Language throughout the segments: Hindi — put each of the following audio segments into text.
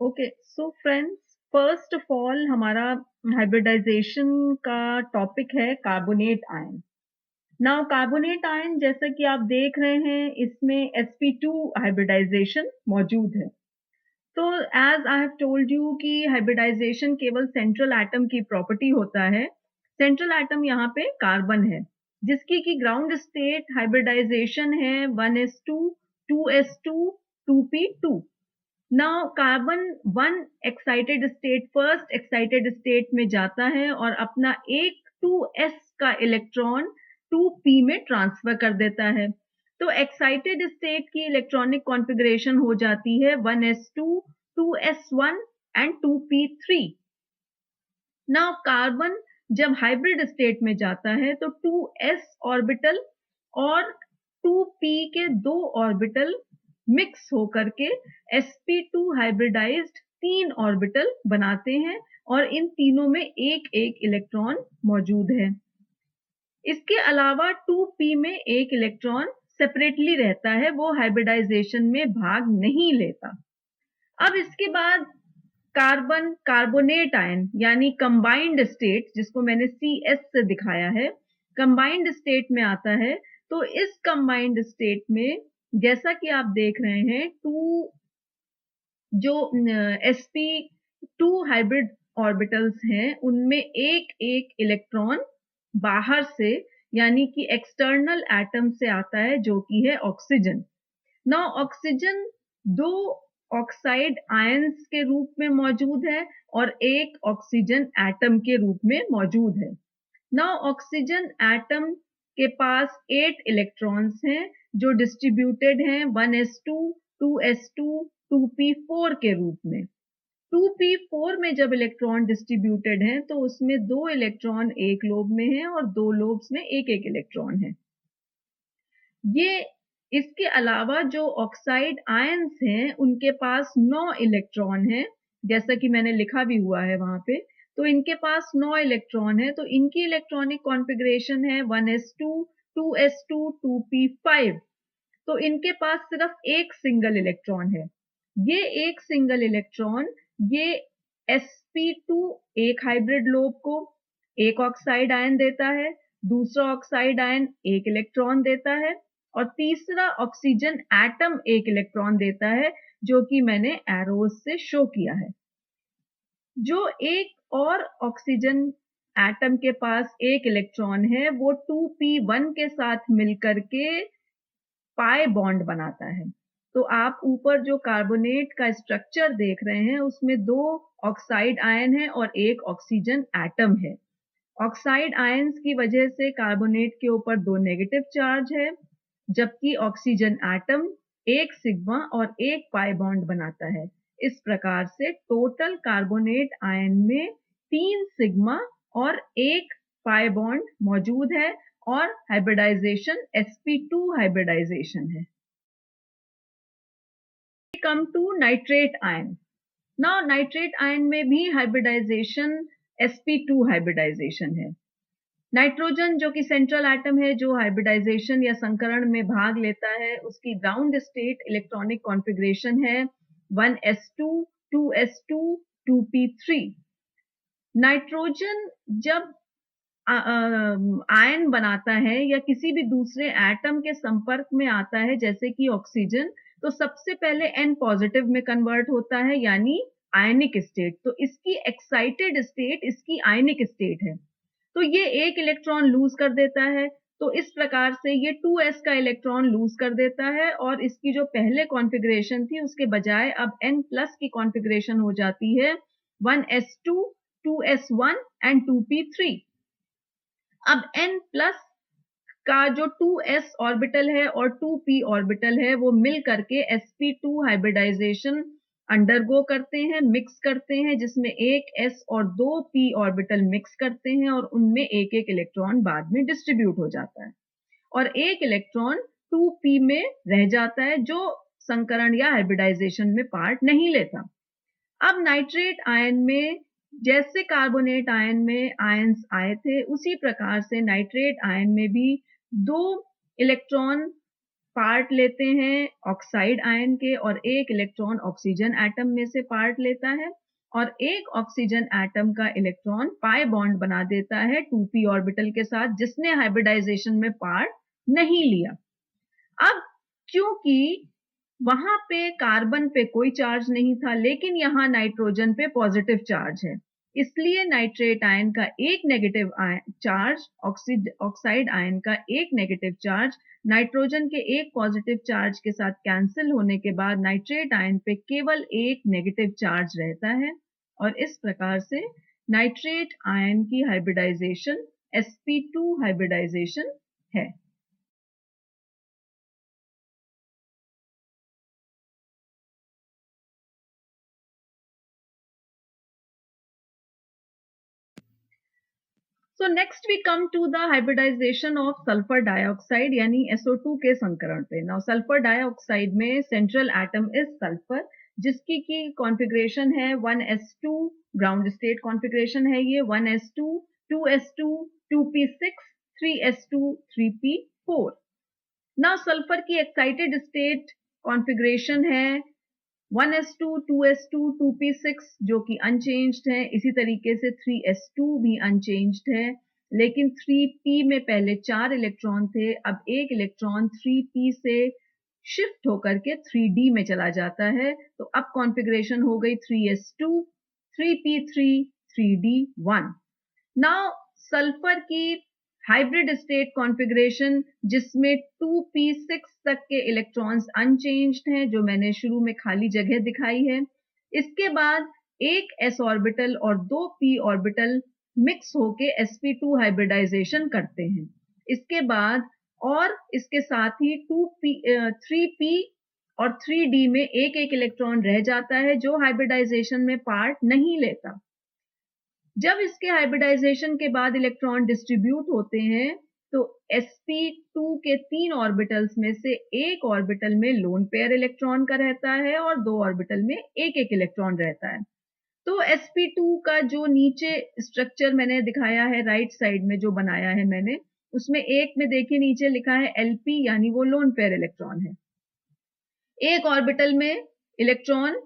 Okay, so friends, first of all हमारा हाइब्रिडाइजेशन का टॉपिक है carbonate ion. Now carbonate ion जैसा कि आप देख रहे हैं, इसमें sp2 हाइब्रिडाइजेशन मौजूद है। तो as I have told you कि हाइब्रिडाइजेशन केवल सेंट्रल एटम की प्रॉपर्टी होता है। सेंट्रल एटम यहाँ पे कार्बन है, जिसकी की ग्राउंड स्टेट हाइब्रिडाइजेशन है 1s2 2s2 2p2। Now carbon one excited state first excited state में जाता है और अपना एक 2s का इलेक्ट्रॉन 2p में ट्रांसफर कर देता है। तो एक्साइटेड स्टेट की इलेक्ट्रॉनिक कॉन्फ़िगरेशन हो जाती है 1s2 2s1 and 2p3। Now carbon जब हाइब्रिड स्टेट में जाता है तो 2s ऑर्बिटल और 2p के दो ऑर्बिटल मिक्स होकर के sp2 हाइब्रिडाइज्ड 3 ऑर्बिटल बनाते हैं और इन तीनों में एक एक इलेक्ट्रॉन मौजूद है। इसके अलावा 2p में एक इलेक्ट्रॉन सेपरेटली रहता है, वो हाइब्रिडाइजेशन में भाग नहीं लेता। अब इसके बाद कार्बन कार्बोनेट आयन यानी कंबाइंड स्टेट, जिसको मैंने CS से दिखाया है, कंबाइंड स्टेट में आता है। तो इस कंबाइंड स्टेट में जैसा कि आप देख रहे हैं, टू जो sp2 हाइब्रिड ऑर्बिटल्स हैं, उनमें एक एक इलेक्ट्रॉन बाहर से यानी कि एक्सटर्नल एटम से आता है, जो कि है ऑक्सीजन। नाउ ऑक्सीजन दो ऑक्साइड आयंस के रूप में मौजूद है और एक ऑक्सीजन एटम के रूप में मौजूद है। नाउ ऑक्सीजन एटम के पास 8 इलेक्ट्रॉन्स हैं जो डिस्ट्रीब्यूटेड हैं 1s2 2s2 2p4 के रूप में। 2p4 में जब इलेक्ट्रॉन डिस्ट्रीब्यूटेड हैं तो उसमें दो इलेक्ट्रॉन एक लोब में हैं और दो लोब्स में एक एक इलेक्ट्रॉन है। ये इसके अलावा जो ऑक्साइड आयंस हैं उनके पास 9 इलेक्ट्रॉन हैं, जैसा कि मैंने लिखा भी हुआ है वहां पे। तो इनके पास 9 इलेक्ट्रॉन है, तो इनकी इलेक्ट्रॉनिक कॉन्फ़िगरेशन है 1s2 2s2 2p5। तो इनके पास सिर्फ एक सिंगल इलेक्ट्रॉन है। ये एक सिंगल इलेक्ट्रॉन ये sp2 एक हाइब्रिड लोब को एक ऑक्साइड आयन देता है, दूसरा ऑक्साइड आयन एक इलेक्ट्रॉन देता है और तीसरा ऑक्सीजन एटम एक इलेक्ट्रॉन देता है, जो कि मैंने एरोज से शो किया है। जो एक और ऑक्सीजन एटम के पास एक इलेक्ट्रॉन है, वो 2p1 के साथ मिलकर के पाई बॉन्ड बनाता है। तो आप ऊपर जो कार्बोनेट का स्ट्रक्चर देख रहे हैं, उसमें दो ऑक्साइड आयन है और एक ऑक्सीजन एटम है। ऑक्साइड आयंस की वजह से कार्बोनेट के ऊपर दो नेगेटिव चार्ज है, जबकि ऑक्सीजन एटम एक सिग्मा और एक पाई बॉन्ड बनाता है। इस प्रकार से टोटल कार्बोनेट आयन में 3 सिग्मा और एक पाई बॉन्ड मौजूद है और हाइब्रिडाइजेशन sp2 हाइब्रिडाइजेशन है। Come to nitrate ion. Now nitrate ion में भी हाइब्रिडाइजेशन sp2 हाइब्रिडाइजेशन है। नाइट्रोजन जो कि सेंट्रल एटम है, जो हाइब्रिडाइजेशन या संकरण में भाग लेता है, उसकी ग्राउंड स्टेट इलेक्ट्रॉनिक कॉन्फ़िगरेशन है 1s2 2s2 2p3। नाइट्रोजन जब आयन बनाता है या किसी भी दूसरे एटम के संपर्क में आता है, जैसे कि ऑक्सीजन, तो सबसे पहले N पॉजिटिव में कन्वर्ट होता है, यानी आयनिक स्टेट। तो इसकी एक्साइटेड स्टेट इसकी आयनिक स्टेट है। तो ये एक इलेक्ट्रॉन लूज कर देता है, तो इस प्रकार से ये 2s का इलेक्ट्रॉन लूज कर देता है और इसकी जो पहले कॉन्फ़िगरेशन थी उसके बजाय अब N प्लस की कॉन्फ़िगरेशन हो जाती है 1s2 2s1 एंड 2p3। अब N प्लस का जो 2s ऑर्बिटल है और 2p ऑर्बिटल है, वो मिल करके sp2 हाइब्रिडाइजेशन अंडरगो करते हैं, मिक्स करते हैं, जिसमें एक s और दो p ऑर्बिटल मिक्स करते हैं और उनमें एक एक इलेक्ट्रॉन बाद में डिस्ट्रीब्यूट हो जाता है और एक इलेक्ट्रॉन 2p में रह जाता है, जो संकरण या हाइब्रिडाइजेशन में पार्ट नहीं लेता। अब नाइट्रेट आयन में जैसे कार्बोनेट आयन में आयंस आए थे, उसी प्रकार से नाइट्रेट आयन में भी दो इलेक्ट्रॉन पार्ट लेते हैं ऑक्साइड आयन के और एक इलेक्ट्रॉन ऑक्सीजन एटम में से पार्ट लेता है और एक ऑक्सीजन एटम का इलेक्ट्रॉन पाई बॉन्ड बना देता है 2p ऑर्बिटल के साथ जिसने हाइब्रिडाइजेशन में पार्ट नहीं लिया। अब क्योंकि वहां पे कार्बन पे कोई चार्ज नहीं था लेकिन यहां नाइट्रोजन पे पॉजिटिव चार्ज है, इसलिए नाइट्रेट आयन का एक नेगेटिव चार्ज, ऑक्साइड आयन का एक नेगेटिव चार्ज नाइट्रोजन के एक पॉजिटिव चार्ज के साथ कैंसिल होने के बाद नाइट्रेट आयन पे केवल एक नेगेटिव चार्ज रहता है और इस प्रकार से नाइट्रेट आयन की हाइब्रिडाइजेशन sp2 हाइब्रिडाइजेशन है। So next we come to the hybridization of sulfur dioxide यानी SO2 के संकरण पे। Now sulfur dioxide में central atom is sulfur जिसकी की कॉन्फ़िगरेशन है 1s2, ग्राउंड स्टेट कॉन्फ़िगरेशन है ये 1s2, 2s2, 2p6, 3s2, 3p4। Now sulphur की एक्साइटेड स्टेट कॉन्फ़िगरेशन है 1s2, 2s2, 2p6 जो कि अनचेंज्ड है, इसी तरीके से 3s2 भी अनचेंज्ड है, लेकिन 3p में पहले 4 इलेक्ट्रॉन थे, अब एक इलेक्ट्रॉन 3p से शिफ्ट होकर के 3d में चला जाता है, तो अब कॉन्फ़िगरेशन हो गई 3s2, 3p3, 3d1। Now sulphur की हाइब्रिड स्टेट कॉन्फ़िगरेशन जिसमें 2p6 तक के इलेक्ट्रॉन्स अनचेंज्ड हैं जो मैंने शुरू में खाली जगह दिखाई है, इसके बाद एक s ऑर्बिटल और 2 p ऑर्बिटल मिक्स होके sp2 हाइब्रिडाइजेशन करते हैं। इसके बाद और इसके साथ ही 3p और 3d में एक एक इलेक्ट्रॉन रह जाता है जो हाइब्रिडाइजेशन में पार्ट नहीं लेता। जब इसके हाइब्रिडाइजेशन के बाद इलेक्ट्रॉन डिस्ट्रीब्यूट होते हैं तो sp2 के 3 ऑर्बिटल्स में से एक ऑर्बिटल में लोन पेयर इलेक्ट्रॉन का रहता है और 2 ऑर्बिटल में एक एक इलेक्ट्रॉन रहता है। तो sp2 का जो नीचे स्ट्रक्चर मैंने दिखाया है राइट साइड में जो बनाया है मैंने, उसमें एक में देखिए नीचे लिखा है lp यानी वो लोन पेयर इलेक्ट्रॉन है। एक ऑर्बिटल में इलेक्ट्रॉन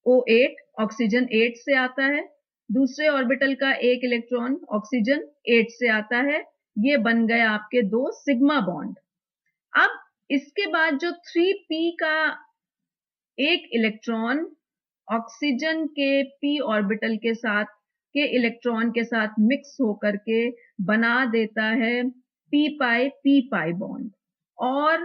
O8 ऑक्सीजन 8 से आता है, दूसरे ऑर्बिटल का एक इलेक्ट्रॉन ऑक्सीजन 8 से आता है, ये बन गए आपके 2 सिग्मा बॉन्ड। अब इसके बाद जो 3p का एक इलेक्ट्रॉन ऑक्सीजन के p ऑर्बिटल के साथ के इलेक्ट्रॉन के साथ मिक्स होकर के बना देता है p पाई बॉन्ड और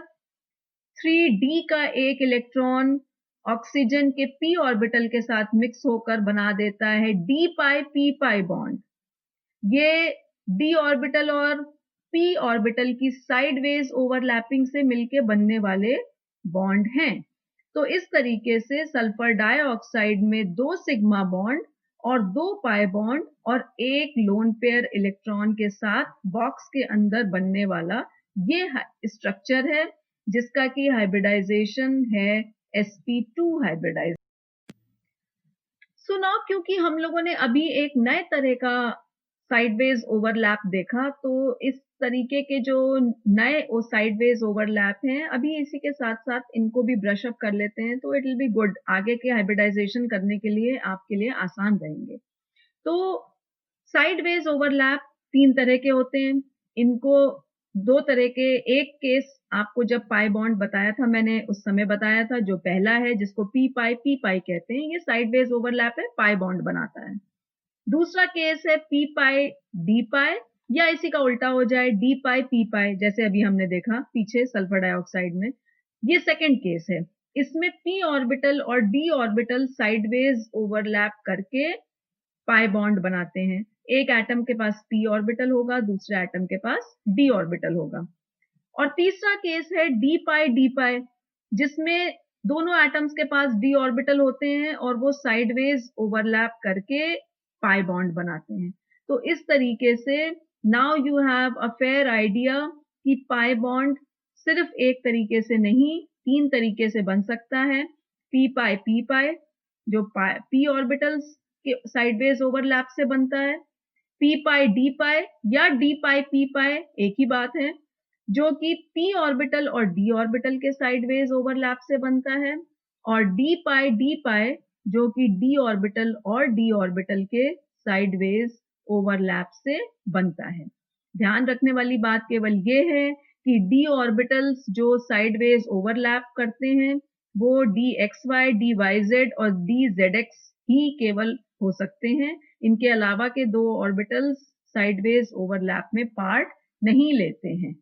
3d का एक इलेक्ट्रॉन ऑक्सीजन के p ऑर्बिटल के साथ मिक्स होकर बना देता है d पाई बॉन्ड। ये d ऑर्बिटल और p ऑर्बिटल की साइडवेज ओवरलैपिंग से मिलके बनने वाले बॉन्ड हैं। तो इस तरीके से सल्फर डाइऑक्साइड में 2 सिग्मा बॉन्ड और 2 पाई बॉन्ड और एक लोन पेयर इलेक्ट्रॉन के साथ बॉक्स के अंदर बनने वाला ये स्ट्रक्चर है जिसका की हाइब्रिडाइजेशन है sp2 हाइब्रिडाइजेशन। नाउ क्योंकि हम लोगों ने अभी एक नए तरह का साइडवेज ओवरलैप देखा, तो इस तरीके के जो नए साइडवेज ओवरलैप हैं अभी इसी के साथ साथ इनको भी ब्रश अप कर लेते हैं तो इट विल बी गुड, आगे के हाइब्रिडाइजेशन करने के लिए आपके लिए आसान रहेंगे। तो साइडवेज ओवरलैप 3 तरह के होते हैं, इनको 2 तरह के, एक केस आपको जब पाई बॉन्ड बताया था मैंने उस समय बताया था, जो पहला है जिसको पी पाई कहते हैं, ये साइडवेज ओवरलैप है, पाई बॉन्ड बनाता है। दूसरा केस है पी पाई डी पाई या इसी का उल्टा हो जाए डी पाई पी पाई, जैसे अभी हमने देखा पीछे सल्फर डाइऑक्साइड में, ये सेकंड केस है। इसमें p ऑर्बिटल और d ऑर्बिटल साइडवेज ओवरलैप करके पाई बॉन्ड बनाते हैं। एक एटम के पास p ऑर्बिटल होगा, दूसरे एटम के पास d ऑर्बिटल होगा। और तीसरा केस है डी पाई जिसमें दोनों एटम्स के पास d ऑर्बिटल होते हैं और वो साइडवेज ओवरलैप करके पाई बॉन्ड बनाते हैं। तो इस तरीके से now you have a fair idea कि पाई बॉन्ड सिर्फ एक तरीके से नहीं 3 तरीके से बन सकता है। पी पाई जो p ऑर्बिटल्स के साइडवेज ओवरलैप से बनता है, p पाई डी पाई या d पाई p पाई एक ही बात है। जो कि p ऑर्बिटल और d ऑर्बिटल के साइडवेज ओवरलैप से बनता है, और d पाई जो कि d ऑर्बिटल और d ऑर्बिटल के साइडवेज ओवरलैप से बनता है। ध्यान रखने वाली बात केवल ये है कि d ऑर्बिटल्स जो साइडवेज ओवरलैप करते हैं वो dxy, dyz और dzx ही केवल हो सकते हैं। इनके अलावा के दो ऑर्बिटल्स साइडवेज ओवरलैप में पार्ट नहीं लेते हैं।